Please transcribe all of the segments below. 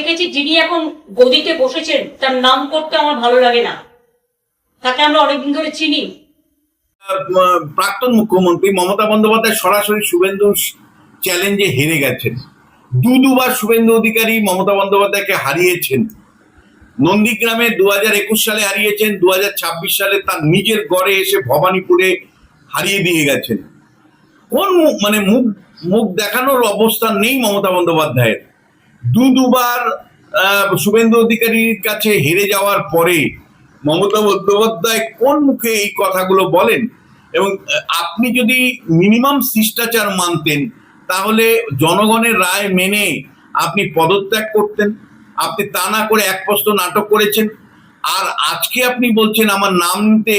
দেখেছি যিনি এখন গদিতে বসেছেন তার নাম করতে আমার ভালো লাগে না, তাকে আমরা অনেকদিন ধরে চিনি। প্রাক্তন মুখ্যমন্ত্রী মমতা বন্দ্যোপাধ্যায় সরাসরি শুভেন্দু চ্যালেঞ্জে হেরে গেছেন। দুবার শুভেন্দু অধিকারী মমতা বন্দ্যোপাধ্যায়কে হারিয়েছেন। নন্দীগ্রামে 2021 সালে হারিয়েছেন, 2026 সালে তার নিজের গড়ে এসে ভবানীপুরে হারিয়ে দিয়ে গেছেন। কোন মানে মুখ মুখ দেখানোর অবস্থান নেই মমতা বন্দ্যোপাধ্যায়ের। দুবার শুভেন্দু অধিকারীর কাছে হেরে যাওয়ার পরে মমতা বন্দ্যোপাধ্যায় কোন মুখে এই কথাগুলো বলেন? এবং আপনি যদি মিনিমাম শিষ্টাচার মানতেন তাহলে জনগণের রায় মেনে আপনি পদত্যাগ করতেন। আপনি তা না করে এক প্রস্ত নাটক করেছেন। আর আজকে আপনি বলছেন আমার নাম নিতে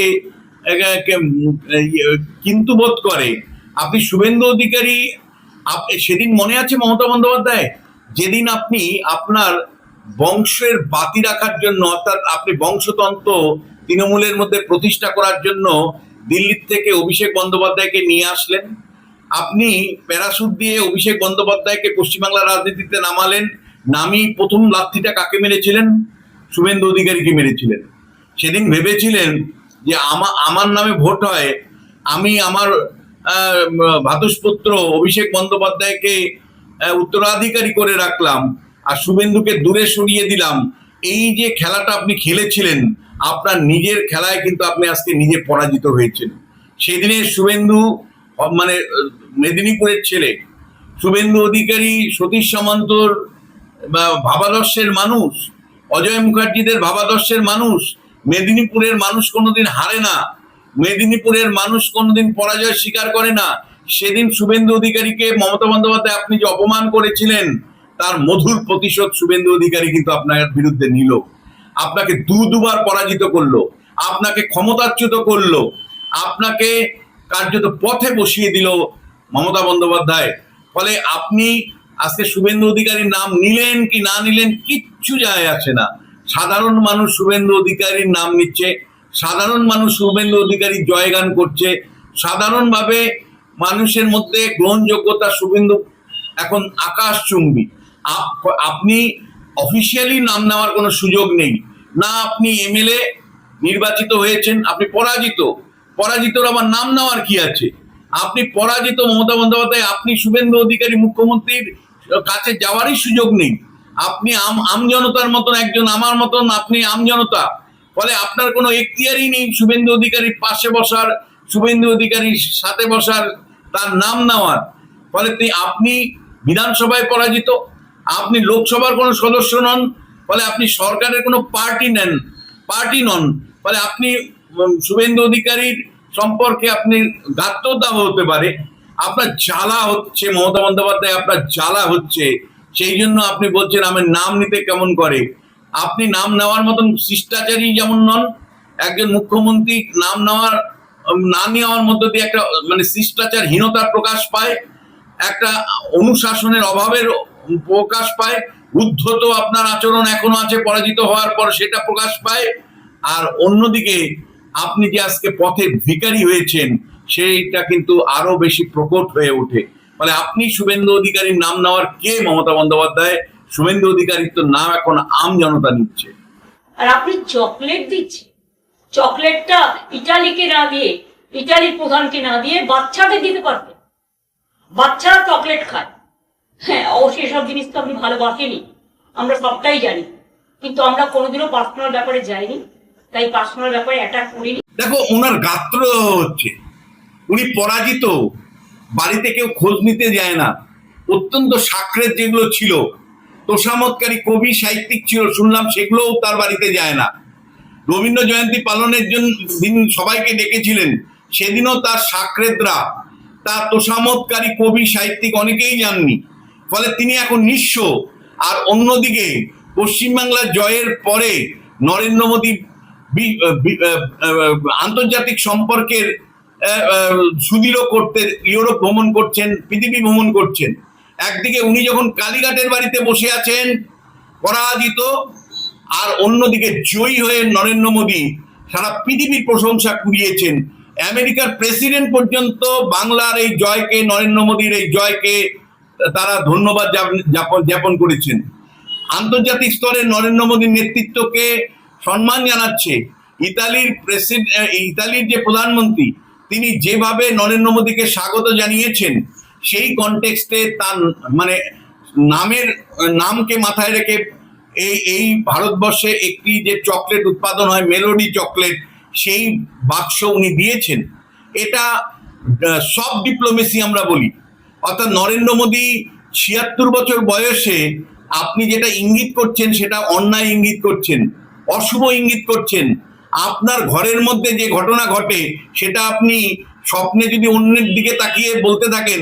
কিন্তু বোধ করে। আপনি শুভেন্দু অধিকারী, সেদিন মনে আছে মমতা বন্দ্যোপাধ্যায় যেদিন আপনি আপনার বংশের বাতি রাখার জন্য, অর্থাৎ আপনি বংশতন্ত্র তৃণমূলের মধ্যে প্রতিষ্ঠা করার জন্য দিল্লির থেকে অভিষেক বন্দ্যোপাধ্যায়কে নিয়ে আসলেন। আপনি প্যারাশুট দিয়ে অভিষেক বন্দ্যোপাধ্যায়কে পশ্চিমবাংলার রাজনীতিতে নামালেন। নামিয়ে প্রথম লাথিটা কাকে মেরেছিলেন? শুভেন্দু অধিকারীকে মেরেছিলেন। সেদিন ভেবেছিলেন যে আমার নামে ভোট হয়, আমি আমার ভ্রাতুষ্পুত্র অভিষেক বন্দ্যোপাধ্যায়কে উত্তরাধিকারী করে রাখলাম আর শুভেন্দুকে দূরে সরিয়ে দিলাম। এই যে খেলাটা আপনি খেলেছিলেন, আপনার নিজের খেলায় কিন্তু আপনি আজকে নিজে পরাজিত হয়েছেন। সেদিনে শুভেন্দু মানে মেদিনীপুরের ছেলে, শুভেন্দু অধিকারী সতীশ সামন্তর ভাবাদর্শের মানুষ, অজয় মুখার্জিদের ভাবাদর্শের মানুষ। মেদিনীপুরের মানুষ কোনোদিন হারে না, মেদিনীপুরের মানুষ কোনোদিন পরাজয় স্বীকার করে না। সেদিন শুভেন্দু অধিকারীকে মমতা বন্দ্যোপাধ্যায় আপনি যে অপমান করেছিলেন তার মধুর প্রতিশোধ শুভেন্দু অধিকারী কিন্তু আপনার বিরুদ্ধে নিল। আপনাকে দুবার পরাজিত করলো, আপনাকে ক্ষমতাচ্যুত করলো, আপনাকে কার্যত পথে বসিয়ে দিল মমতা বন্দ্যোপাধ্যায়। ফলে আপনি আজকে শুভেন্দু অধিকারীর নাম নিলেন কি না নিলেন কিচ্ছু যায় আসে না। সাধারণ মানুষ শুভেন্দু অধিকারীর নাম নিচ্ছে, সাধারণ মানুষ শুভেন্দু অধিকারীর জয়গান করছে। সাধারণভাবে মানুষের মধ্যে গ্রহণযোগ্যতা শুভেন্দু এখন আকাশচুম্বী। আপনি অফিসিয়ালি নাম নেওয়ার কোনো সুযোগ নেই না। আপনি এমএলএ নির্বাচিত হয়েছেন, আপনি পরাজিতর আবার নাম নেওয়ার কি আছে? আপনি পরাজিত মমতা বন্দ্যোপাধ্যায়, আপনি শুভেন্দু অধিকারী মুখ্যমন্ত্রীর কাছে যাওয়ারই সুযোগ নেই। আপনি আমজনতার মতন একজন, আমার মতন আপনি আমজনতা। ফলে আপনার কোনো এখতিয়ারই নেই শুভেন্দু অধিকারীর পাশে বসার, শুভেন্দু অধিকারীর সাথে বসার, তার নাম নেওয়ার। ফলে আপনি বিধানসভায় পরাজিত, আপনি লোকসভার কোনো সদস্য নন, ফলে আপনি সরকারের কোনো পার্টি নন। ফলে আপনি শুভেন্দু অধিকারীর সম্পর্কে আপনি গাত্রদাহ হতে পারে। আপনার জ্বালা হচ্ছে মমতা বন্দ্যোপাধ্যায়, আপনার জ্বালা হচ্ছে, সেই জন্য আপনি বলছেন আমার নাম নিতে কেমন করে। আপনি নাম নেওয়ার মতন শিষ্টাচারী যেমন নন, একজন মুখ্যমন্ত্রী নাম না নেওয়ার মধ্য দিয়ে একটা মানে শিষ্টাচারহীনতার প্রকাশ পায়, একটা অনুশাসনের অভাবের প্রকাশ পায়। উদ্ধত আপনার আচরণ এখনো আছে, পরাজিত হওয়ার পর সেটা প্রকাশ পায়। আর অন্যদিকে আপনি যে আজকে পথে ভিখারি হয়েছেন সেইটা কিন্তু আরো বেশি প্রকট হয়ে ওঠে। ফলে আপনি শুভেন্দু অধিকারীর নাম নেওয়ার কে মমতা বন্দ্যোপাধ্যায়? শুভেন্দু অধিকারীর তো নাম এখন আম জনতা নিচ্ছে। আর আপনি চকলেট দিচ্ছেন, চকলেটটা ইটালিকে না দিয়ে, ইটালির প্রধানকে না দিয়ে বাচ্চাদের দিতে পারবেন। বাচ্চারা চকলেট খায়, হ্যাঁ অবশ্যই এসব জিনিস তো আপনি ভালোবাসেনি, আমরা সবটাই জানি, কিন্তু আমরা কোনোদিনও পার্সোনাল ব্যাপারে যাইনি, তাই পার্সোনাল ব্যাপারে অ্যাটাক করিনি। দেখো ওনার গাত্র হচ্ছে, উনি পরাজিত, বাড়িতে কেউ খোঁজ নিতে যায় না। অত্যন্ত সাকরেত যেগুলো ছিল, তোষামতকারী কবি সাহিত্যিক ছিল শুনলাম, সেগুলোও তার বাড়িতে যায় না। রবীন্দ্র জয়ন্তী পালনের জন্য দিন সবাইকে ডেকেছিলেন, সেদিনও তার সাকরেতরা, তার তোষামতকারী কবি সাহিত্যিক অনেকেই যাননি। ফলে তিনি এখন নিঃস্ব। আর অন্যদিকে পশ্চিমবাংলার জয়ের পরে নরেন্দ্র মোদী আন্তর্জাতিক সম্পর্কের সুদৃঢ় করতে ইউরোপ ভ্রমণ করছেন, পৃথিবী ভ্রমণ করছেন। একদিকে উনি যখন কালীঘাটের বাড়িতে বসে আছেন পরাজিত, আর অন্যদিকে জয়ী হয়ে নরেন্দ্র মোদী সারা পৃথিবীর প্রশংসা কুড়িয়েছেন। আমেরিকার প্রেসিডেন্ট পর্যন্ত বাংলার এই জয়কে, নরেন্দ্র মোদীর এই জয়কে তারা ধন্যবাদ জ্ঞাপন করেছেন। আন্তর্জাতিক স্তরে নরেন্দ্র মোদীর নেতৃত্বকে সম্মান জানাচ্ছে। ইতালির যে প্রধানমন্ত্রী, তিনি যেভাবে নরেন্দ্র মোদীকে স্বাগত জানিয়েছেন, সেই কনটেক্সটে তার মানে নামকে মাথায় রেখে এই ভারতবর্ষে একটি যে চকলেট উৎপাদন হয়, মেলোডি চকলেট, সেই বাক্স উনি দিয়েছেন। এটা সব ডিপ্লোমেসি আমরা বলি। অর্থাৎ নরেন্দ্র মোদী ৭৬ বছর বয়সে আপনি যেটা ইঙ্গিত করছেন সেটা অন্যায় ইঙ্গিত করছেন, অশুভ ইঙ্গিত করছেন। আপনার ঘরের মধ্যে যে ঘটনা ঘটে সেটা আপনি স্বপ্নে যদি অন্যের দিকে তাকিয়ে বলতে থাকেন,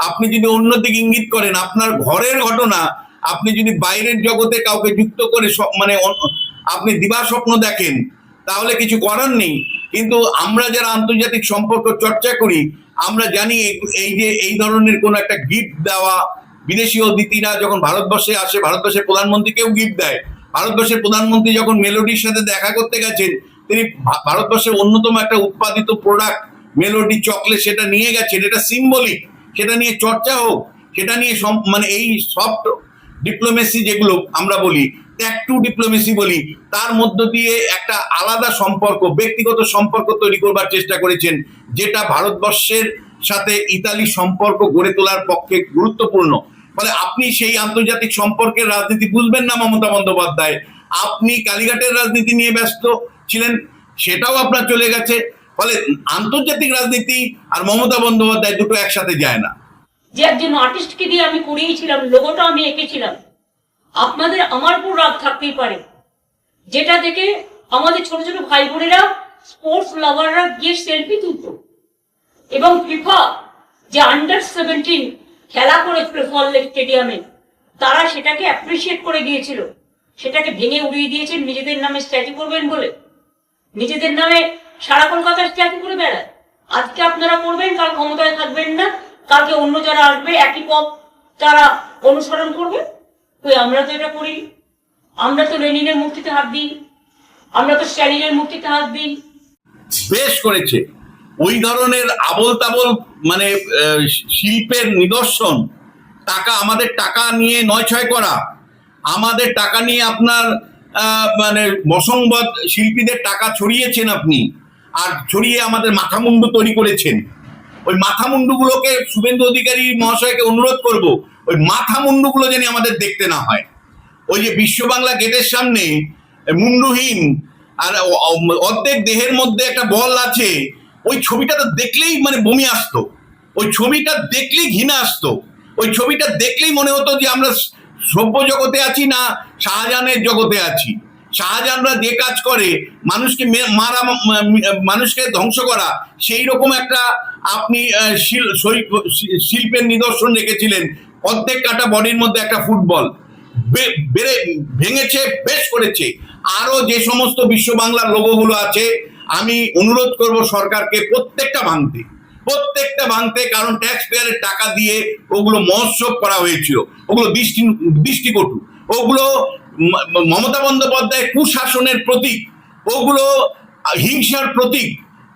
আপনি যদি অন্য দিকে ইঙ্গিত করেন, আপনার ঘরের ঘটনা আপনি যদি বাইরের জগতে কাউকে যুক্ত করে মানে আপনি দিবা স্বপ্ন দেখেন, তাহলে কিছু করার নেই। কিন্তু আমরা যারা আন্তর্জাতিক সম্পর্ক চর্চা করি, আমরা জানি এই ধরনের কোন একটা গিফট দেওয়া, বিদেশি অতিথিরা যখন ভারতবর্ষে আসে, ভারতবর্ষের প্রধানমন্ত্রীকেও গিফট দেয়। ভারতবর্ষের প্রধানমন্ত্রী যখন মেলোডির সাথে দেখা করতে গেছেন, তিনি ভারতবর্ষের অন্যতম একটা উৎপাদিত প্রোডাক্ট মেলোডি চকলেট সেটা নিয়ে গেছেন। এটা সিম্বলিক, সেটা নিয়ে চর্চা হোক, সেটা নিয়ে মানে এই সফট ডিপ্লোমেসি যেগুলো আমরা বলি, ট্যাক্টু ডিপ্লোমেসি বলি, তার মধ্য দিয়ে একটা আলাদা সম্পর্ক, ব্যক্তিগত সম্পর্ক তৈরি করবার চেষ্টা করেছেন, যেটা ভারতবর্ষের সাথে ইতালি সম্পর্ক গড়ে তোলার পক্ষে গুরুত্বপূর্ণ। ফলে আপনি সেই আন্তর্জাতিক সম্পর্কের রাজনীতি বুঝবেন না মমতা বন্দ্যোপাধ্যায়। আপনি কালীঘাটের রাজনীতি নিয়ে ব্যস্ত ছিলেন, সেটাও আপনার চলে গেছে। ফলে আন্তর্জাতিক রাজনীতি আর মমতা বন্দ্যোপাধ্যায় দুটো একসাথে যায় না। যে একজন আর্টিস্টকে দিয়ে আমি করিয়েছিলাম, লোগোটা আমি এঁকেছিলাম, আপনাদের আমার উপর রাগ থাকতেই পারে, যেটা দেখে আমাদের ছোট ছোট ভাই বোনেরা, স্পোর্টস লাভাররা গিয়ে সেলফি তুলত। এবং ফিফা যে আন্ডার-17 খেলা করেছিল সল্টলেক স্টেডিয়ামে, তারা সেটাকে অ্যাপ্রিসিয়েট করে দিয়েছিল, সেটাকে ভেঙে উড়িয়ে দিয়েছেন নিজেদের নামে স্ট্যাচু করবেন বলে। নিজেদের নামে সারা কলকাতার স্ট্যাচু করে বেড়ায়। আজকে আপনারা করবেন, কাল ক্ষমতায় থাকবেন না, কালকে অন্য যারা আসবে একই পথ তারা অনুসরণ করবে। তো আমরা তো এটা করি, আমরা তো লেনিনের মূর্তিতে হাত দিই, আমরা তো স্ট্যালিনের মূর্তিতে হাত দিই। বেশ করেছে। ওই ধরনের আবল তাবল মানে শিল্পের নিদর্শন, আমাদের টাকা নিয়ে নয় ছয় করা, আমাদের টাকা নিয়ে আপনার মানে বসংবাদ শিল্পীদের টাকা ছড়িয়েছেন আপনি, আর ছড়িয়ে আমাদের মাথামুন্ডু তৈরি করেছেন। ওই মাথামুন্ডুগুলোকে শুভেন্দু অধিকারী মহাশয়কে অনুরোধ করব, ওই মাথামুন্ডুগুলো যেন আমাদের দেখতে না হয়। ওই যে বিশ্ব বাংলা গেটের সামনে মুন্ডুহীন আর অর্ধেক দেহের মধ্যে একটা বল আছে, ওই ছবিটা তো দেখলেই মানে বমি আসতো, ওই ছবিটা দেখলেই ঘৃণা আসতো, ওই ছবিটা দেখলেই মনে হতো যে আমরা সভ্য জগতে আছি না শাহজাহানের জগতে আছি। শাহজাহানরা যে কাজ করে মানুষকে মারা, মানুষকে ধ্বংস করা, সেই রকম একটা আপনি শিল্পের নিদর্শন রেখেছিলেন। অর্ধেক কাটা বডির মধ্যে একটা ফুটবল ভেঙেছে, বেশ করেছে। আরো যে সমস্ত বিশ্ব বাংলার লোগোগুলো আছে, আমি অনুরোধ করব সরকারকে প্রত্যেকটা ভাঙতে, কারণ ট্যাক্স পেয়ারের টাকা দিয়ে ওগুলো মহোৎসব করা হয়েছিল, ওগুলো দৃষ্টিকটু, ওগুলো মমতা বন্দ্যোপাধ্যায় কুশাসনের প্রতীক, ওগুলো হিংসার প্রতীক,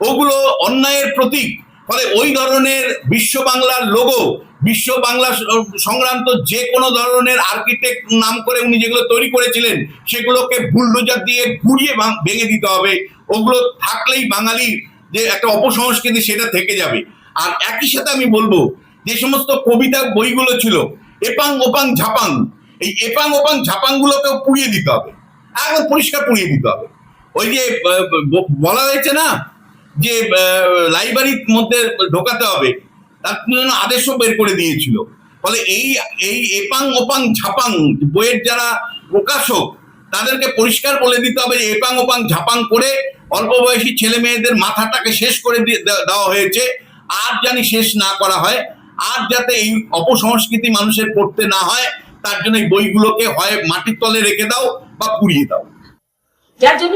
ওগুলো অন্যায়ের প্রতীক। ফলে ওই ধরনের বিশ্ব বাংলার লোগো, বিশ্ব বাংলা সংক্রান্ত যে কোনো ধরনের আর্কিটেক্ট নাম করে উনি যেগুলো তৈরি করেছিলেন, সেগুলোকে বুলডোজার দিয়ে ঘুরিয়ে ভেঙে দিতে হবে। ওগুলো থাকলেই বাঙালির যে একটা অপসংস্কৃতি সেটা থেকে যাবে। আর একই সাথে আমি বলবো, যে সমস্ত কবিতা বইগুলো ছিল এপাং ওপাং ঝাপাং, এই এপাং ওপাং ঝাপাং গুলোকেও পুড়িয়ে দিতে হবে, একদম পরিষ্কার পুড়িয়ে দিতে হবে। ওই যে বলা হয়েছে না যে লাইব্রেরির মধ্যে ঢোকাতে হবে, তার জন্য আদেশও বের করে দিয়েছিল। ফলে এই এপাং ওপাং ঝাপাং বইয়ের যারা প্রকাশক, তাদেরকে পরিষ্কার বলে দিতে হবে যে এপাং ওপাং ঝাপাং করে অল্প বয়সী ছেলে মেয়েদের মাথাটাকে শেষ করে দেওয়া হয়েছে, আর জানি শেষ না করা হয়, আর যাতে এই অপসংস্কৃতি মানুষের পড়তে না হয়, তার জন্য এই বইগুলোকে হয় মাটির তলে রেখে দাও বা পুড়িয়ে দাও। যার জন্য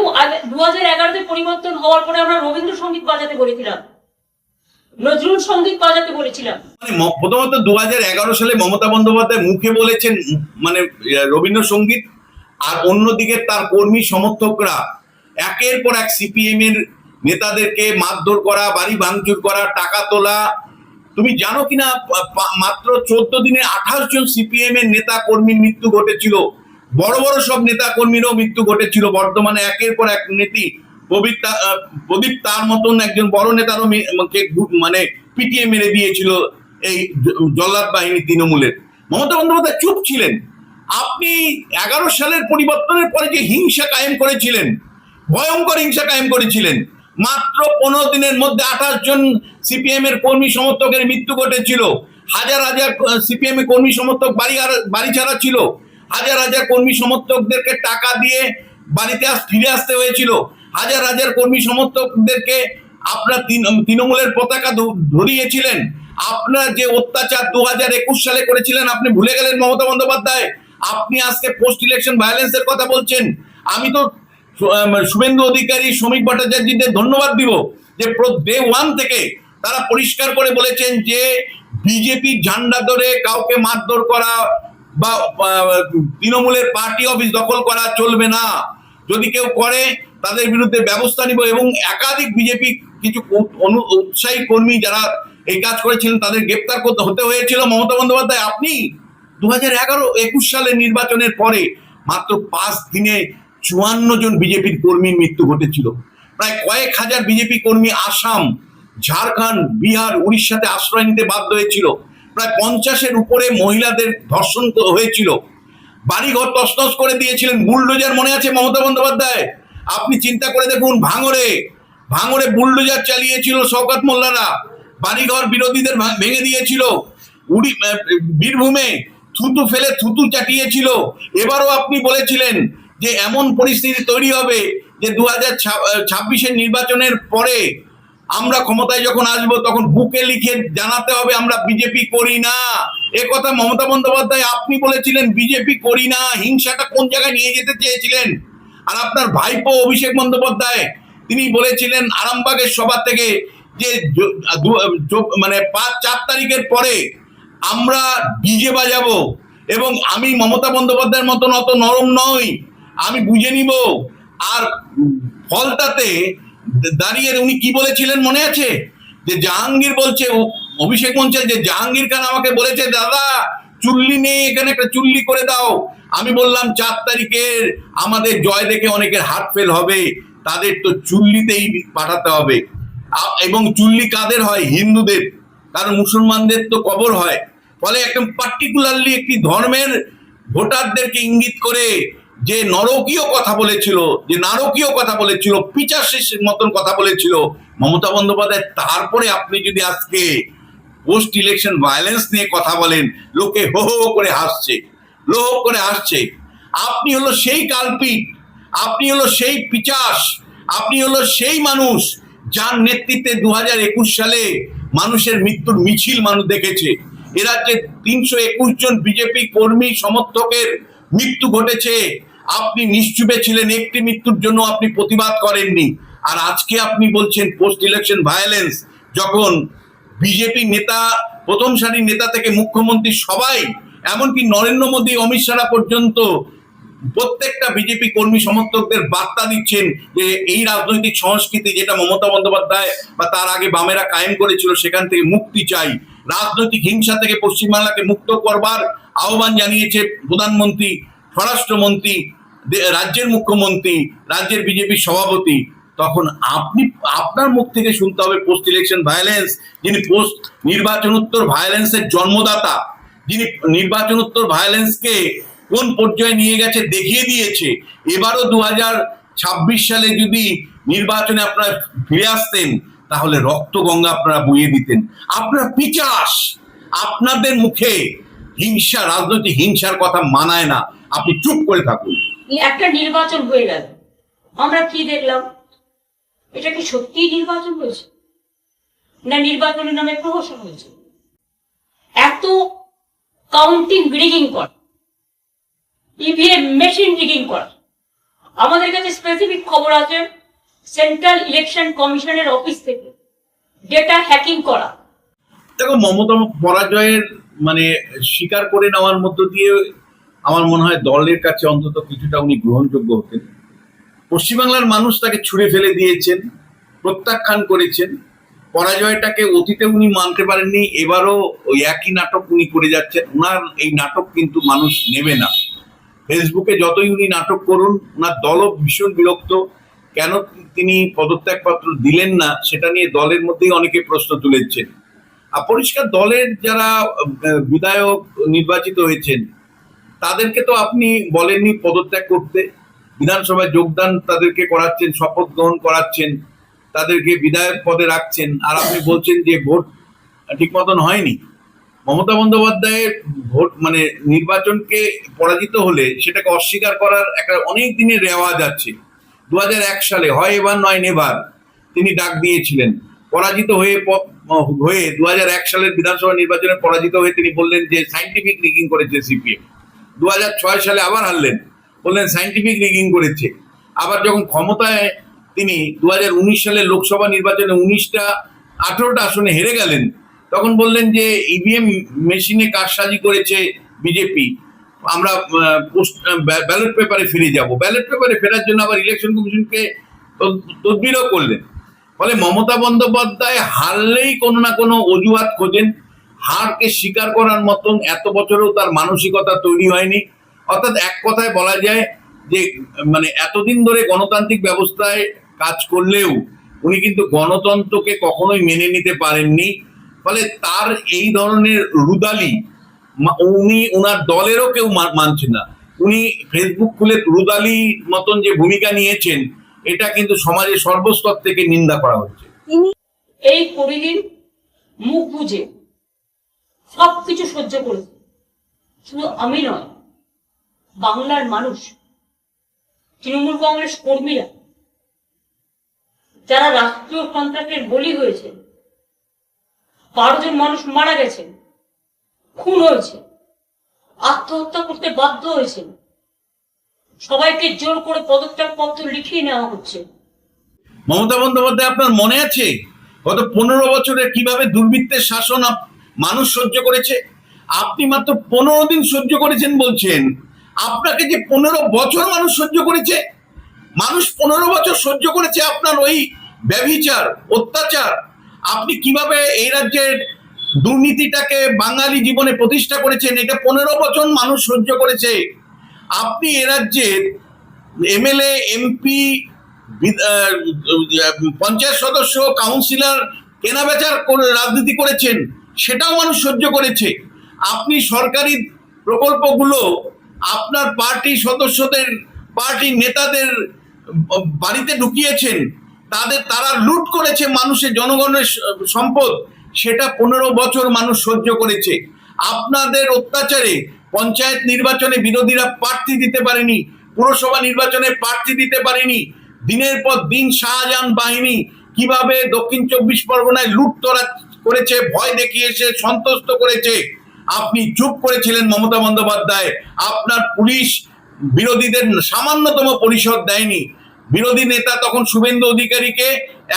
2011-তে পরিবর্তন হওয়ার পরে আমরা রবীন্দ্রসঙ্গীত বাজাতে বলেছিলাম, নজরুল সঙ্গীত বাজাতে বলেছিলাম। মানে প্রথমত 2011 সালে মমতা বন্দ্যোপাধ্যায় মুখে বলেছেন মানে রবীন্দ্রসঙ্গীত, আর অন্যদিকে তার কর্মী সমর্থকরা একের পর এক সিপিএম এর নেতাদেরকে মারধর করা, বাড়ি ভাঙচুর করা, টাকা তোলা। তুমি জানো কিনা মাত্র 14 দিনে 28 জন সিপিএম এর নেতা কর্মীর মৃত্যু ঘটেছিল। বড় বড় সব নেতা কর্মীরও মৃত্যু ঘটেছিল। বর্তমানে একের পর এক নেত্রী প্রদীপ তার মতন একজন বড় নেতারও মানে পিটিয়ে মেরে দিয়েছিল এই জল্লাদ বাহিনী তৃণমূলের। মমতা বন্দ্যোপাধ্যায় চুপ ছিলেন। আপনি 11 সালের পরিবর্তনের পরে যে হিংসা কায়েম করেছিলেন, ভয়ঙ্কর হিংসা কায়েম করেছিলেন, মাত্র 15 দিনের মধ্যে 28 জন সিপিএম এর কর্মী সমর্থকের মৃত্যু ঘটেছিল। হাজার হাজার সিপিএম এর কর্মী সমর্থক বাড়ি ছাড়া ছিল। হাজার হাজার কর্মী সমর্থকদেরকে টাকা দিয়ে বাড়িতে ফিরে আসতে হয়েছিল। হাজার হাজার কর্মী সমর্থকদেরকে আপনার তৃণমূলের পতাকা ধরিয়েছিলেন। আপনার যে অত্যাচার 2021 সালে করেছিলেন আপনি ভুলে গেলেন মমতা বন্দ্যোপাধ্যায়। আপনি আজকে পোস্ট ইলেকশন ভায়োলেন্সের কথা বলছেন। আমি তো শুভেন্দু অধিকারী, শ্রমিক ভট্টাচার্যদের ধন্যবাদ দিব যে ডে 1 থেকে তারা পরিষ্কার করে বলেছেন যে বিজেপি ঝান্ডা ধরে কাউকে মারধর করা বা তৃণমূলের পার্টি অফিস দখল করা চলবে না। যদি কেউ করে তাদের বিরুদ্ধে ব্যবস্থা নিব। এবং একাধিক বিজেপি কিছু উৎসাহী কর্মী যারা এই কাজ করেছিলেন তাদের গ্রেপ্তার হতে হয়েছিল। মমতা বন্দ্যোপাধ্যায় আপনি 2021 সালের নির্বাচনের পরে মাত্র 5 দিনে 54 জন বিজেপির কর্মীর মৃত্যু ঘটেছিল। প্রায় কয়েক হাজার বিজেপি কর্মী আসাম, ঝাড়খণ্ড, বিহার, উড়িষ্যাতে আশ্রয় নিতে বাধ্য হয়েছিল। প্রায় 50-এর উপরে মহিলাদের ধর্ষণ হয়েছিল। বাড়িঘর তছনছ করে দিয়েছিলেন। বুলডোজার মনে আছে মমতা বন্দ্যোপাধ্যায়? আপনি চিন্তা করে দেখুন, ভাঙড়ে বুলডোজার চালিয়েছিল শওকত মোল্লারা, বাড়িঘর বিরোধীদের ভেঙে দিয়েছিল। বীরভূমে থুতু ফেলে থুতু চাটিয়েছিল। এবারও আপনি বলেছিলেন যে এমন পরিস্থিতি তৈরি হবে যে 2026-এর নির্বাচনের পরে আমরা ক্ষমতায় যখন আসবো তখন বুকে লিখে জানাতে হবে আমরা বিজেপি করি না। এ কথা মমতা বন্দ্যোপাধ্যায় আপনি বলেছিলেন, বিজেপি করি না। হিংসাটা কোন জায়গায় নিয়ে যেতে চেয়েছিলেন? আর আপনার ভাইপো অভিষেক বন্দ্যোপাধ্যায় তিনি বলেছিলেন আরামবাগের সভা থেকে যে মানে 4 তারিখের পরে আমরা ডিজে বাজাবো এবং আমি মমতা বন্দ্যোপাধ্যায়ের মতন অত নরম নই, আমি বুঝে নিব। আর ফলটাতে দাঁড়িয়ে উনি কি বলেছিলেন মনে আছে? যে জাহাঙ্গীর বলছে, অভিষেক বলছে যে জাহাঙ্গীর খান আমাকে বলেছে দাদা চুল্লি নেই, এখানে একটা চুল্লি করে দাও। আমি বললাম 4 তারিখের আমাদের জয় দেখে অনেকের হাত ফেল হবে, তাদের তো চুল্লিতেই পাঠাতে হবে। এবং চুল্লি কাদের হয়? হিন্দুদের, কারণ মুসলমানদের তো কবর হয়। ফলে একদম পার্টিকুলারলি একটি ধর্মের ভোটারদেরকে ইঙ্গিত করে যে নরকীয় কথা বলেছিল, যে নারকীয় কথা বলেছিল, পিচাশের মতন কথা বলেছিল মমতা বন্দ্যোপাধ্যায়। তারপরে আপনি যদি আজকে পোস্ট ইলেকশন ভায়োলেন্স নিয়ে কথা বলেন, লোকে হো হো করে হাসছে, লো হো করে হাসছে। আপনি হলো সেই কালপিট, আপনি হলো সেই পিচাস, আপনি হলো সেই মানুষ যার নেতৃত্বে 2021 সালে মানুষের মৃত্যুর মিছিল মানুষ দেখেছে। এ রাজ্যে 321 জন বিজেপি কর্মী সমর্থকের মৃত্যু ঘটেছে। আপনি নিশ্চুপে ছিলেন, একটি মৃত্যুর জন্য আপনি প্রতিবাদ করেননি। আর আজকে আপনি বলছেন পোস্ট ইলেকশন ভায়োলেন্স, যখন বিজেপি নেতা, প্রথম সারির নেতা থেকে মুখ্যমন্ত্রী সবাই, এমনকি নরেন্দ্র মোদী, অমিত শাহ পর্যন্ত প্রত্যেকটা বিজেপি কর্মী সমর্থকদের বার্তা দিচ্ছেন যে এই রাজনৈতিক সংস্কৃতি যেটা মমতা বন্দ্যোপাধ্যায় বা তার আগে বামেরা কায়েম করেছিল সেখান থেকে মুক্তি চাই। রাজনৈতিক হিংসা থেকে পশ্চিমবাংলাকে মুক্ত করবার আহ্বান জানিয়েছে প্রধানমন্ত্রী, স্বরাষ্ট্রমন্ত্রী, রাজ্যের মুখ্যমন্ত্রী, রাজ্যের বিজেপি সভাপতি। তখন আপনার মুখ থেকে শুনতে হবে পোস্ট ইলেকশন ভায়োলেন্স, যিনি পোস্ট নির্বাচনোত্তর ভায়োলেন্সের জন্মদাতা, যিনি নির্বাচনোত্তর ভায়োলেন্সকে কোন পর্যায়ে নিয়ে গেছে দেখিয়ে দিয়েছে। এবারও 2026 সালে যদি নির্বাচনে আপনারা ফিরে আসতেন তাহলে রক্ত গঙ্গা আপনারা বইয়ে দিতেন। আপনারা পিচাস, আপনাদের মুখে হিংসা, রাজনৈতিক হিংসার কথা মানায় না। আপনি চুপ করে থাকুন। একটা নির্বাচন হয়ে গেল, আমরা কি দেখলাম? এটা কি সত্যি নির্বাচন হয়েছে না নির্বাচনের নামে প্রহসন হয়েছে? এত কাউন্টিং রিগিং করা, ইভিএম মেশিন রিগিং করা। আমাদের কাছে স্পেসিফিক খবর আছে সেন্ট্রাল ইলেকশন কমিশনের অফিস থেকে ডেটা হ্যাকিং করা। দেখো, মমতা পরাজয়ের মানে স্বীকার করে নেওয়ার মধ্য দিয়ে আমার মনে হয় দলের কাছে অন্তত কিছুটা উনি গ্রহণযোগ্য হতেন। পশ্চিমবাংলার মানুষ তাকে ছুঁড়ে ফেলে দিয়েছেন, প্রত্যাখ্যান করেছেন। পরাজয়টাকে অতীতে উনি মানতে পারেননি, এবারও ওই একই নাটক উনি করে যাচ্ছেন। ওনার এই নাটক কিন্তু মানুষ নেবে না। ফেসবুকে যতই উনি নাটক করুন, ওনার দলও ভীষণ বিরক্ত। কেন তিনি পদত্যাগপত্র দিলেন না সেটা নিয়ে দলের মধ্যেই অনেকে প্রশ্ন তুলেছেন। আর পরিষ্কার দলের যারা বিধায়ক নির্বাচিত হয়েছেন তাদেরকে তো আপনি বলেননি পদত্যাগ করতে, বিধানসভায় যোগদান তাদেরকে করাচ্ছেন, শপথ গ্রহণ করাচ্ছেন, তাদেরকে বিধায়ক পদে রাখছেন, আর আপনি বলছেন যে ভোট ঠিক মতন হয়নি। মমতা বন্দ্যোপাধ্যায়ের ভোট মানে নির্বাচনকে পরাজিত হলে সেটাকে অস্বীকার করার একটা অনেক দিনের রেওয়াজ আছে। 2001 সালে হয় এবার নয় নেবার তিনি ডাক দিয়েছিলেন। পরাজিত হয়ে 2001 সালের বিধানসভা নির্বাচনে পরাজিত হয়ে তিনি বললেন যে সাইন্টিফিক রিগিং করেছে সিপিএম। 2006 সালে আবার হারলেন, বললেন সাইন্টিফিক রিগিং করেছে। আবার যখন ক্ষমতায় তিনি 2019 সালে লোকসভা নির্বাচনে 18টা আসনে হেরে গেলেন, তখন বললেন যে ইভিএম মেশিনে কারসাজি করেছে বিজেপি, আমরা ব্যালট পেপারে ফিরে যাব। ব্যালট পেপারে ফেরার জন্য আবার ইলেকশন কমিশনকে তদবিরও করলেন। ফলে মমতা বন্দ্যোপাধ্যায় হারলেই কোনো না কোনো অজুহাত খোঁজেন। হারকে স্বীকার করার মতন এত বছরেও তার মানসিকতা তৈরি হয়নি। অর্থাৎ এক কথায় বলা যায় যে মানে এতদিন ধরে গণতান্ত্রিক ব্যবস্থায় কাজ করলেও উনি কিন্তু গণতন্ত্রকে কখনোই মেনে নিতে পারেননি। ফলে তার এই ধরনের রুদালি উনি ওনার দলেরও কেউ মানছে না। উনি ফেসবুক খুলে রুদালি মতন যে ভূমিকা নিয়েছেন, এটা কিন্তু সমাজের সর্বস্তর থেকে নিন্দা করা হচ্ছে। এই 20 দিন মুখ বুঝে সবকিছু সহ্য করেছে। শুধু আমি নয়, বাংলার মানুষ, তৃণমূল কংগ্রেস কর্মীরা যারা রাষ্ট্রীয় সন্ত্রাসের বলি হয়েছে, 12 জন মানুষ মারা গেছেন, খুন হয়েছে, আত্মহত্যা করতে বাধ্য হয়েছেন, সবাইকে জোর করে পদত্যাগ পত্র লিখিয়ে নেওয়া হচ্ছে। মমতা বন্দ্যোপাধ্যায়, আপনার মনে আছে গত 15 বছরে কিভাবে দুর্বৃত্তের শাসন মানুষ সহ্য করেছে? আপনি মাত্র 15 দিন সহ্য করেছেন বলছেন, আপনাকে যে 15 বছর মানুষ সহ্য করেছে। মানুষ 15 বছর সহ্য করেছে আপনার ওই ব্যভিচার, অত্যাচার। আপনি কিভাবে এই রাজ্যের দুর্নীতিটাকে বাঙালি জীবনে প্রতিষ্ঠা করেছেন, এটা 15 বছর মানুষ সহ্য করেছে। আপনি এ রাজ্যের এমএলএ, এমপি, পঞ্চায়েত সদস্য, কাউন্সিলর কেনাবেচার রাজনীতি করেছেন, সেটাও মানুষ সহ্য করেছে। আপনি সরকারি প্রকল্পগুলো আপনার পার্টি সদস্যদের, পার্টির নেতাদের বাড়িতে ঢুকিয়েছেন, তারা লুট করেছে মানুষের, জনগণের সম্পদ, সেটা 15 বছর মানুষ সহ্য করেছে। আপনাদের অত্যাচারে পঞ্চায়েত নির্বাচনে বিরোধীরা প্রার্থী দিতে পারেনি, পুরসভা নির্বাচনে প্রার্থী দিতে পারেনি। দিনের পর দিন শাহজাহান বাহিনী কিভাবে দক্ষিণ 24 পরগনায় লুটতরা করেছে, ভয় দেখিয়েছে, সন্তুষ্ট করেছে, আপনি চুপ করেছিলেন মমতা বন্দ্যোপাধ্যায়। আপনার পুলিশ বিরোধীদের সামান্যতম পরিষদ দেয়নি। বিরোধী নেতা তখন শুভেন্দু অধিকারীকে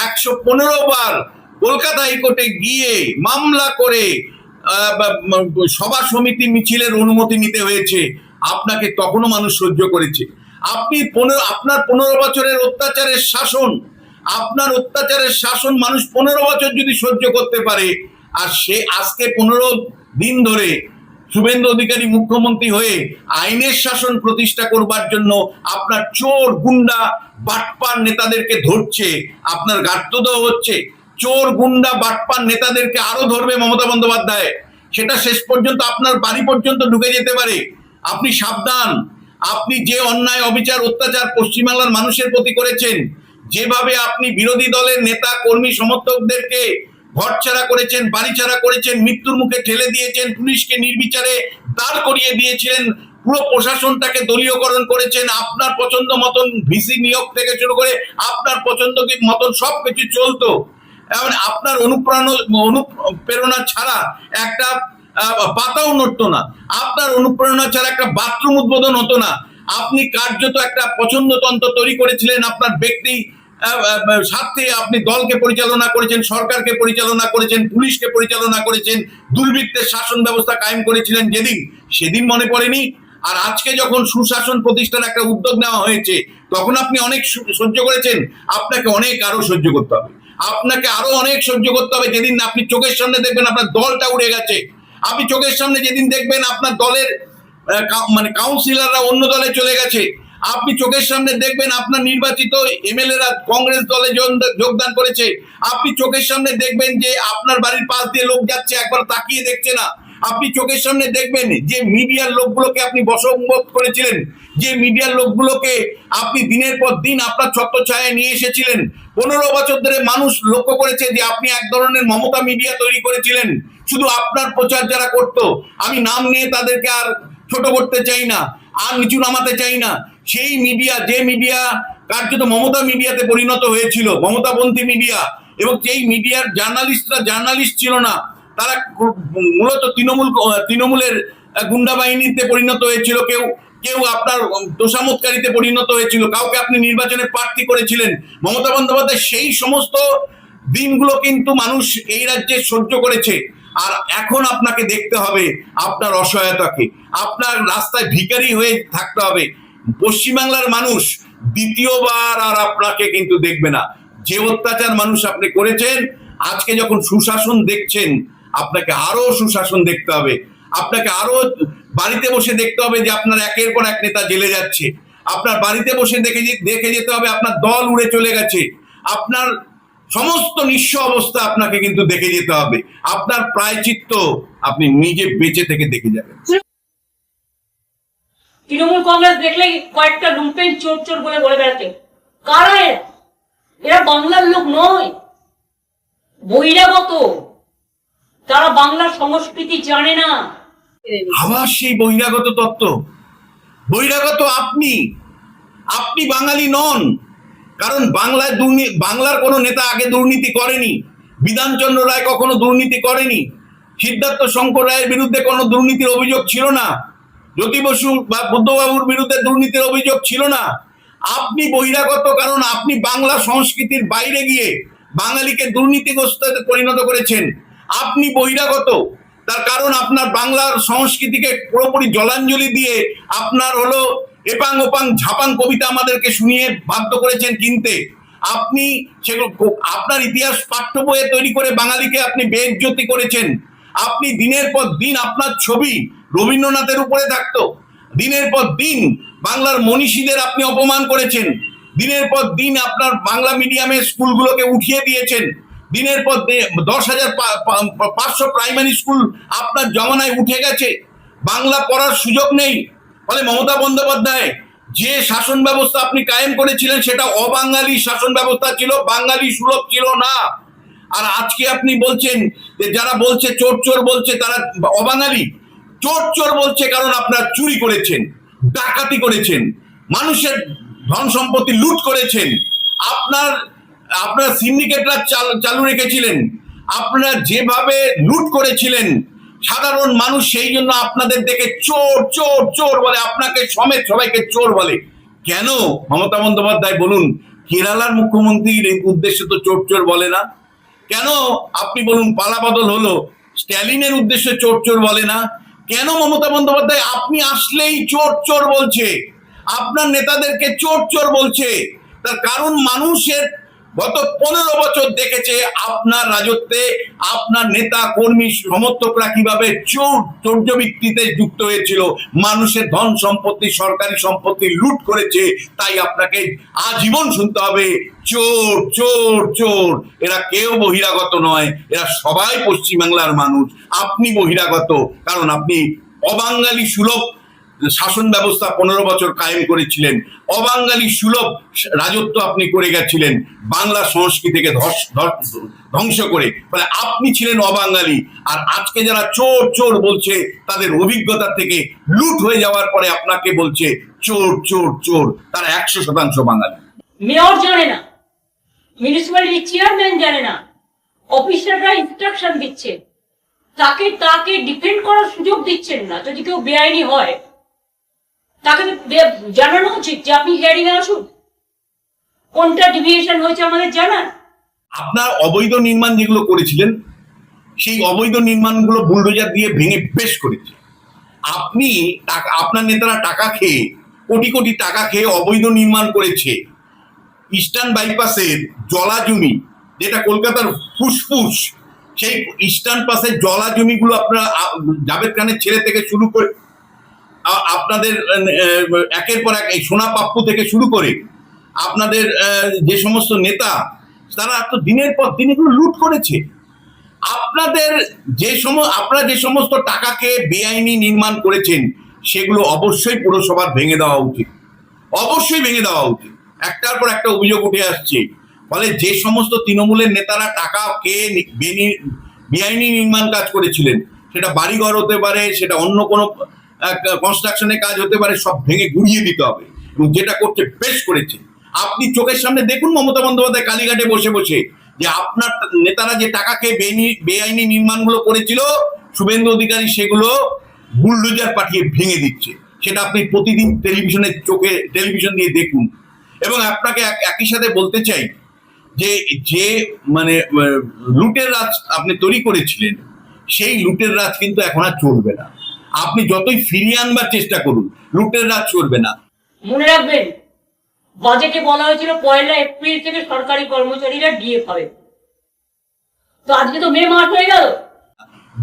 115 বার কলকাতা হাইকোর্টে গিয়ে মামলা করে সভা সমিতি মিছিলের অনুমতি নিতে হয়েছে। আপনাকে তখনও মানুষ সহ্য করেছে। আপনি আপনার 15 বছরের অত্যাচারের শাসন, আপনার অত্যাচারের শাসন মানুষ 15 বছর যদি সহ্য করতে পারে, আর সে আজকে 15 দিন ধরে শুভেন্দু অধিকারী মুখ্যমন্ত্রী হয়ে আইনের শাসন প্রতিষ্ঠা করবার জন্য আপনার চোর, গুন্ডা, বাটপার নেতাদেরকে ধরছে, আপনার গাত্রদাহ হচ্ছে। চোর, গুন্ডা, বাটপার নেতাদেরকে আরো ধরবে মমতা বন্দ্যোপাধ্যায়, সেটা শেষ পর্যন্ত আপনার বাড়ি পর্যন্ত ঢুকে যেতে পারে। আপনি সাবধান। আপনি যে অন্যায়, অবিচার, অত্যাচার পশ্চিমবাংলার মানুষের প্রতি করেছেন, যেভাবে আপনি বিরোধী দলের নেতা, কর্মী, সমর্থকদেরকে ঘরছাড়া করেছেন, বাড়িছাড়া করেছেন, মৃত্যুর মুখে ঠেলে দিয়েছেন, পুলিশকে নির্বিচারে দাঁড় করিয়ে দিয়েছিলেন, পুরো প্রশাসনটাকে দলীয়করণ করেছেন, আপনার পছন্দ মতন ভিসি নিয়োগ থেকে শুরু করে আপনার পছন্দ মতন সবকিছু চলতো। এমন আপনার অনুপ্রেরণা ছাড়া একটা পাতাও নড়তো না, আপনার অনুপ্রেরণা ছাড়া একটা বাথরুম উদ্বোধন হতো না। আপনি কার্যত একটা পছন্দতন্ত্র তৈরি করেছিলেন আপনার ব্যক্তি স্বার্থে। আপনি দলকে পরিচালনা করেছেন, সরকারকে পরিচালনা করেছেন, পুলিশকে পরিচালনা করেছেন, দুর্বৃত্তের শাসন ব্যবস্থা কায়েম করেছিলেন সেদিন মনে পড়েনি? আর আজকে যখন সুশাসন প্রতিষ্ঠার একটা উদ্যোগ নেওয়া হয়েছে, তখন আপনি অনেক সহ্য করেছেন। আপনাকে অনেক আরো সহ্য করতে হবে, আপনাকে আরো অনেক সহ্য করতে হবে। যেদিন আপনি চোখের সামনে দেখবেন আপনার দলটা উড়ে গেছে, আপনি চোখের সামনে যেদিন দেখবেন আপনার দলের মানে কাউন্সিলররা অন্য দলে চলে গেছে। আপনি চোখের সামনে দেখবেন আপনার নির্বাচিত এমএলএরা কংগ্রেস দলে যোগদান করেছে। আপনি চোখের সামনে দেখবেন যে আপনার বাড়ির পাশ দিয়ে লোক যাচ্ছে, একবার তাকিয়ে দেখছে না। আপনি চোখের সামনে দেখবেন যে মিডিয়ার লোকগুলোকে আপনি বশবর্তী করেছিলেন, যে মিডিয়ার লোকগুলোকে আপনি দিনের পর দিন আপনার ছত্রছায়ায় নিয়ে এসেছিলেন। 15 বছর ধরে মানুষ লক্ষ্য করেছে যে আপনি এক ধরনের মমতা মিডিয়া তৈরি করেছিলেন, শুধু আপনার প্রচার যারা করতো। আমি নাম নিয়ে তাদেরকে আর ছোট করতে চাই না, আর নিচু নামাতে চাই না। সেই মিডিয়া, যে মিডিয়া কার্যত মমতা মিডিয়াতে পরিণত হয়েছিল, মমতাপন্থী মিডিয়া, এবং যেই মিডিয়ার জার্নালিস্টরা জার্নালিস্ট ছিল না, তারা মূলত তৃণমূলের গুন্ডা বাহিনীতে পরিণত হয়েছিল। কেউ কেউ আপনার তোষামতকারীতে পরিণত হয়েছিল, কাউকে আপনি নির্বাচনে প্রার্থী করেছিলেন। মমতা বন্দ্যোপাধ্যায় সেই সমস্ত দিনগুলো কিন্তু মানুষ এই রাজ্যে সহ্য করেছে। আর এখন আপনাকে দেখতে হবে আপনার অসহায়তাকে, আপনার রাস্তায় ভিখারি হয়ে থাকতে হবে। পশ্চিমবাংলার মানুষ দ্বিতীয়বার আর আপনাকে কিন্তু দেখবে না। যে অত্যাচার মানুষ আপনি করেছেন, আজকে যখন সুশাসন দেখছেন, আপনাকে আরো সুশাসন দেখতে হবে। আপনাকে আরো বাড়িতে বসে দেখতে হবে যে আপনার একের পর এক নেতা জেলে যাচ্ছে। আপনার বাড়িতে বসে দেখে যেতে হবে আপনার দল উড়ে চলে গেছে। আপনার সমস্ত নিঃস্ব অবস্থা আপনাকে কিন্তু দেখে যেতে হবে। আপনার প্রায়শ্চিত্ত আপনি নিজে বেঁচে থেকে দেখে যাবেন। তৃণমূল কংগ্রেস দেখলে কয়েকটা লুম্পেন চোর চোর বলে বলে বেড়াতে, কারা এরা? এরা বাংলার লোক নয়, বহিরাগত। তারা বাংলার সংস্কৃতি জানে না। আবার সেই বহিরাগত তত্ত্ব। বহিরাগত আপনি, আপনি বাঙালি নন। কারণ বাংলার কোনো নেতা আগে দুর্নীতি করেনি। বিধানচন্দ্র রায় কখনো দুর্নীতি করেনি। সিদ্ধার্থ শঙ্কর রায়ের বিরুদ্ধে কোনো দুর্নীতির অভিযোগ ছিল না। জ্যোতি বসু বা বুদ্ধবাবুর বিরুদ্ধে দুর্নীতির অভিযোগ ছিল না। আপনি বহিরাগত, কারণ আপনি বাংলা সংস্কৃতির বাইরে গিয়ে বাঙালিকে দুর্নীতিগ্রস্ত পরিণত করেছেন। আপনি বহিরাগত, তার কারণ আপনার বাংলার সংস্কৃতিকে পুরোপুরি জলাঞ্জলি দিয়ে আপনার হলো এপাং ওপাং ঝাপাং কবিতা আমাদেরকে শুনিয়ে বাধ্য করেছেন কিনতে। আপনি সেগুলো আপনার ইতিহাস পাঠ্য বইয়ে তৈরি করে বাঙালিকে আপনি বেইজ্জতি করেছেন। আপনি দিনের পর দিন আপনার ছবি রবীন্দ্রনাথের উপরে থাকতো। দিনের পর দিন বাংলার মনীষীদের আপনি অপমান করেছেন। দিনের পর দিন আপনার বাংলা মিডিয়ামের স্কুলগুলোকে উঠিয়ে দিয়েছেন। দিনের পর 10,500 প্রাইমারি স্কুল আপনার জমানায় উঠে গেছে। বাংলা পড়ার সুযোগ নেই। ফলে মমতা বন্দ্যোপাধ্যায় যে শাসন ব্যবস্থা আপনি কায়েম করেছিলেন, সেটা অবাঙালি শাসন ব্যবস্থা ছিল, বাঙালি সুলভ ছিল না। আর আজকে আপনি বলছেন যে যারা বলছে চোর চোর বলছে তারা অবাঙালি। চোর চোর বলছে কারণ আপনারা চুরি করেছেন, ডাকাতি করেছেন, মানুষের ধন সম্পত্তি লুট করেছেন। আপনারা সিন্ডিকেটরা চালু রেখেছিলেন। আপনারা যেভাবে লুট করেছিলেন সাধারণ মানুষ, সেই জন্য আপনাদের দেখে চোর চোর চোর বলে, আপনাকে সমেত সবাইকে চোর বলে। কেন মমতা বন্দ্যোপাধ্যায় বলুন, কেরালার মুখ্যমন্ত্রীর উদ্দেশ্যে তো চোর চোর বলে না? কেন আপনি বলুন পালাবদল হলো, স্ট্যালিনের উদ্দেশ্যে চোর চোর বলে না? কেন মমতা বন্দ্যোপাধ্যায় আপনি আসলেই চোর চোর বলছে, আপনার নেতাদেরকে চোর চোর বলছে? তার কারণ মানুষের গত 15 বছর দেখেছে আপনার রাজত্বে আপনার নেতা কর্মী সমর্থকরা কিভাবে চৌর্যবৃত্তিতে যুক্ত হয়েছিল, মানুষের ধন সম্পত্তি সরকারি সম্পত্তি লুট করেছে। তাই আপনাকে আজীবন শুনতে হবে চোর চোর চোর। এরা কেউ বহিরাগত নয়, এরা সবাই পশ্চিমবাংলার মানুষ। আপনি বহিরাগত, কারণ আপনি অবাঙালি সুলভ শাসন ব্যবস্থা 15 বছর কায়েম করেছিলেন। অবাঙালি সুলভ রাজত্ব আপনি করে গেছিলেন, বাংলা সংস্কৃতিকে ধ্বংস করে। মানে আপনি ছিলেন অবাঙালি। আর আজকে যারা চোর চোর বলছে, তাদের অভিজ্ঞতা থেকে লুট হয়ে যাওয়ার পরে আপনাকে বলছে চোর চোর চোর। তারা 100% বাঙালি। মেয়র জানে না, মিউনিসিপ্যালিটি চেয়ারম্যান জানে না, অফিসাররা ইনস্ট্রাকশন দিচ্ছে, তাকে ডিফেন্ড করার সুযোগ দিচ্ছেন না। যদি কেউ বেআইনি হয় তাকে জানানো উচিত যে আপনি হিয়ারিং এ আসুন, কোনটা ডিভিয়েশন হয়েছে আমাদের জানান। আপনার অবৈধ নির্মাণ যেগুলো করেছিলেন, সেই অবৈধ নির্মাণগুলো বুলডোজার দিয়ে ভেঙে বেশ করেছে। আপনি আপনার নেতারা টাকা খেয়ে, কোটি কোটি টাকা খেয়ে অবৈধ নির্মাণ করেছে। ইস্টার্ন বাইপাসের জলা জমি, যেটা কলকাতার ফুসফুস, সেই ইস্টার্ন পাসের জলা জমিগুলো আপনারা জাভেদ খানের ছেলে থেকে শুরু করে আপনাদের একের পর এক এই সোনা পাপ্পু থেকে শুরু করে আপনাদের যে সমস্ত নেতা, তারা তো দিনের পর দিন এগুলো লুট করেছে। আপনাদের আপনারা যে সমস্ত টাকাকে বেআইনি নির্মাণ করেছেন, সেগুলো অবশ্যই পুরসভার ভেঙে দেওয়া উচিত, অবশ্যই ভেঙে দেওয়া উচিত। একটার পর একটা অভিযোগ উঠে আসছে। ফলে যে সমস্ত তৃণমূলের নেতারা টাকা খেয়ে বেআইনি নির্মাণ কাজ করেছিলেন, সেটা বাড়িঘর হতে পারে, সেটা অন্য কোনো কনস্ট্রাকশনের কাজ হতে পারে, সব ভেঙে গুড়িয়ে দিতে হবে। এবং যেটা করছে বেশ করেছে। আপনি চোখের সামনে দেখুন মমতা বন্দ্যোপাধ্যায় কালীঘাটে বসে বসে যে আপনার নেতারা যে টাকাকে বেআইনি নির্মাণগুলো করেছিল, শুভেন্দু অধিকারী সেগুলো বুলডোজার পাঠিয়ে ভেঙে দিচ্ছে। সেটা আপনি প্রতিদিন টেলিভিশন দিয়ে দেখুন। এবং আপনাকে একই সাথে বলতে চাই যে যে মানে লুটের রাজ আপনি তৈরি করেছিলেন, সেই লুটের রাজ কিন্তু এখন আর চলবে না। আপনি যতই ফিরিয়ে আনবার চেষ্টা করুন, লুটের রাজ চলবে না। মনে রাখবেন, বাজেটে বলা হয়েছিল 1 এপ্রিল থেকে সরকারি কর্মচারীরা ডিএ পাবে। তো আজকে তো মে মাস হয়ে গেল।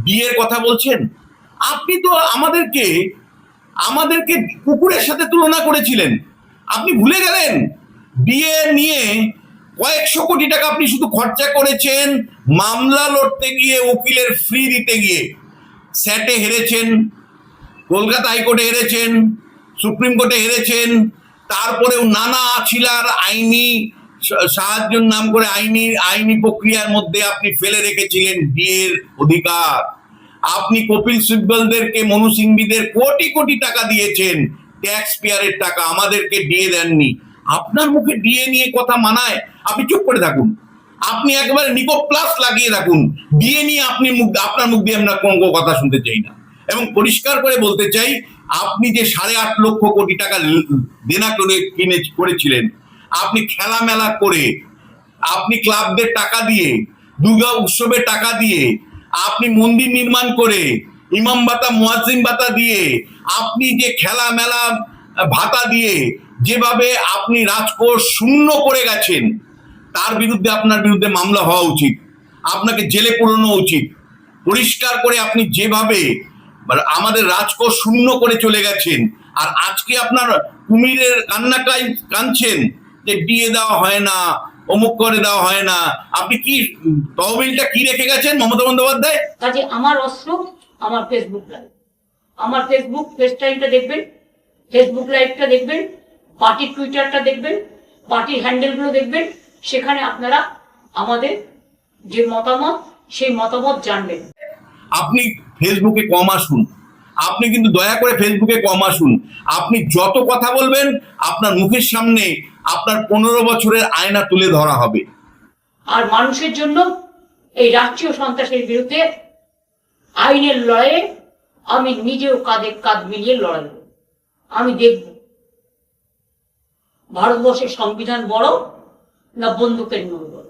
বিয়ের কথা বলছেন আপনি, তো আমাদেরকে কুকুরের সাথে তুলনা করেছিলেন। আপনি ভুলে গেলেন বিয়ে নিয়ে কয়েকশো কোটি টাকা আপনি শুধু খরচা করেছেন মামলা লড়তে গিয়ে, উকিলের ফ্রি দিতে গিয়ে। স্যাটে হেরেছেন, কলকাতা হাইকোর্টে হেরেছেন, সুপ্রিম কোর্টে হেরেছেন, তারপরেও নানা আছিলার আইনি সাহায্যের নাম করে আইনি প্রক্রিয়ার মধ্যে আপনি ফেলে রেখেছিলেন বিয়ের অধিকার। আপনি কপিল সিব্বলদেরকে, মনু সিংভিদের কোটি কোটি টাকা দিয়েছেন, ট্যাক্স পেয়ারের টাকা, আমাদেরকে দিয়ে দেননি। আপনার মুখে ডিএ নিয়ে কথা মানায়? আপনি চুপ করে থাকুন। আপনি একবারে নিকো প্লাস লাগিয়ে রাখুন। ডিএ নিয়ে আপনার মুখ দিয়ে আমরা কোনো কথা শুনতে চাই না। এবং পরিষ্কার করে বলতে চাই, আপনি যে 8.5 লক্ষ কোটি টাকা দেনা করেছিলেন, আপনি খেলা মেলা করে, আপনি ক্লাবদের টাকা দিয়ে, দুর্গা উৎসবের টাকা দিয়ে, আপনি মন্দির নির্মাণ করে, ইমাম ভাতা, মুয়াজ্জিন ভাতা দিয়ে, আপনি যে খেলা মেলা ভাতা দিয়ে যেভাবে আপনি রাজকোষ শূন্য করে গেছেন, তার বিরুদ্ধে আপনার বিরুদ্ধে মামলা হওয়া উচিত। আপনাকে জেলে পুরানো উচিত। পরিষ্কার করে আপনি যেভাবে আমাদের রাজকোষ শূন্য করে চলে গেছেন, আর আজকে আপনার কুমিরের কান্না কাঁদছেন যে ডিএ দেওয়া হয় না, অমুক করে দেওয়া হয় না। আপনি কি তহবিলটা কি রেখে গেছেন মমতা বন্দ্যোপাধ্যায়? কাজে আমার অস্ত্র আমার ফেসবুক লাইভ। আমার ফেস টাইমটা দেখবেন, ফেসবুক লাইভটা দেখবেন, পার্টির টুইটারটা দেখবেন, পার্টির হ্যান্ডেলগুলো দেখবেন। সেখানে আপনারা আমাদের যে মতামত, সেই মতামত জানবেন। আপনি ফেসবুকে কম আসুন, আপনি কিন্তু দয়া করে ফেসবুকে কম আসুন। আপনি যত কথা বলবেন, আপনার মুখের সামনে আপনার 15 বছরের আয়না তুলে ধরা হবে। আর মানুষের জন্য এই রাষ্ট্রীয় সন্ত্রাসের বিরুদ্ধে আইনের লড়াইয়ে আমি নিজেও কাঁধে কাঁধ মিলিয়ে লড়াই করব। আমি দেখব ভারতবর্ষের সংবিধান বড় না বন্দুকের নল বড়।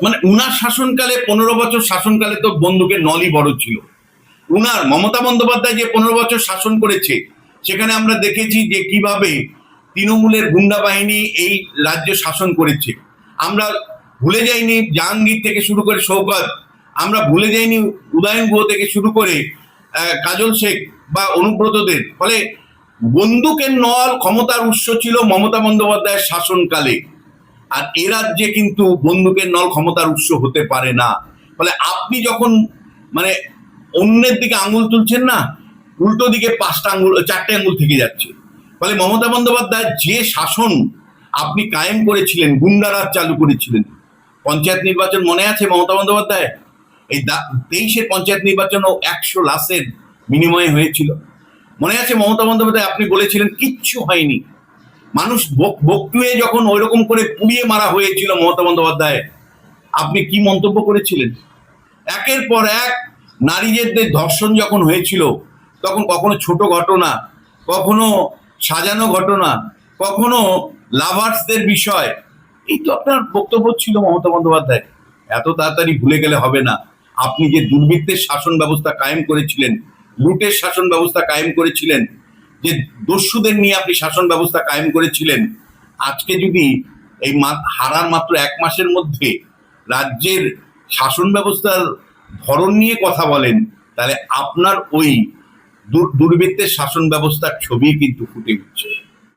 মানে উনার শাসনকালে, 15 বছর শাসনকালে তো বন্দুকের নলই বড় ছিল। উনার মমতা বন্দ্যোপাধ্যায় যে 15 বছর শাসন করেছে, সেখানে আমরা দেখেছি যে কিভাবে তৃণমূলের গুন্ডা বাহিনী এই রাজ্য শাসন করেছে। আমরা ভুলে যাইনি জাহাঙ্গীর থেকে শুরু করে শওকত, আমরা ভুলে যাইনি উদয়ন গুহ থেকে শুরু করে কাজল শেখ বা অনুব্রতদের। ফলে বন্দুকের নল ক্ষমতার উৎস ছিল মমতা বন্দ্যোপাধ্যায়ের শাসনকালে। আর এ রাজ্যে কিন্তু বন্দুকের নল ক্ষমতার উৎস হতে পারে না। ফলে আপনি যখন মানে অন্যের দিকে আঙুল তুলছেন না, উল্টো দিকে 4টে আঙুল থেকে যাচ্ছে। ফলে মমতা বন্দ্যোপাধ্যায় যে শাসন আপনি কায়েম করেছিলেন, গুন্ডারাজ চালু করেছিলেন। পঞ্চায়েত নির্বাচন মনে আছে মমতা বন্দ্যোপাধ্যায়? এই 23-এর পঞ্চায়েত নির্বাচনও 100 লাশের বিনিময়ে হয়েছিল। মনে আছে মমতা বন্দ্যোপাধ্যায় আপনি বলেছিলেন কিচ্ছু হয়নি। মানুষ বকটুয়ে যখন ওইরকম করে পুড়িয়ে মারা হয়েছিল, মমতা বন্দ্যোপাধ্যায় আপনি কি মন্তব্য করেছিলেন? একের পর এক নারীদের ধর্ষণ যখন হয়েছিল, তখন কখনো ছোট ঘটনা, কখনো সাজানো ঘটনা, কখনো লাভার্সদের বিষয়, এই তো আপনার বক্তব্য ছিল মমতা বন্দ্যোপাধ্যায়। এত তাড়াতাড়ি ভুলে গেলে হবে না। আপনি যে দুর্বৃত্তের শাসন ব্যবস্থা কায়েম করেছিলেন, লুটের শাসন ব্যবস্থা কায়েম করেছিলেন, যে দস্যুদের নিয়ে আপনি শাসন ব্যবস্থা কায়েম করেছিলেন, আজকে যদি এই হারার মাত্র 1 মাসের মধ্যে রাজ্যের শাসন ব্যবস্থার ধরন নিয়ে কথা বলেন, তাহলে আপনার ওই দুর্বৃত্তের শাসন ব্যবস্থার ছবি কিন্তু ফুটে উঠছে।